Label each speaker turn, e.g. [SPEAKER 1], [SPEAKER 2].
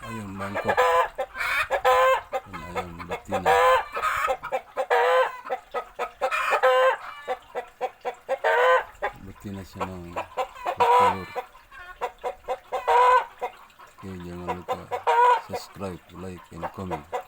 [SPEAKER 1] ayam bangkok dan ayam betina. Betina siya ng color. Okay, jangan lupa subscribe, like, and comment.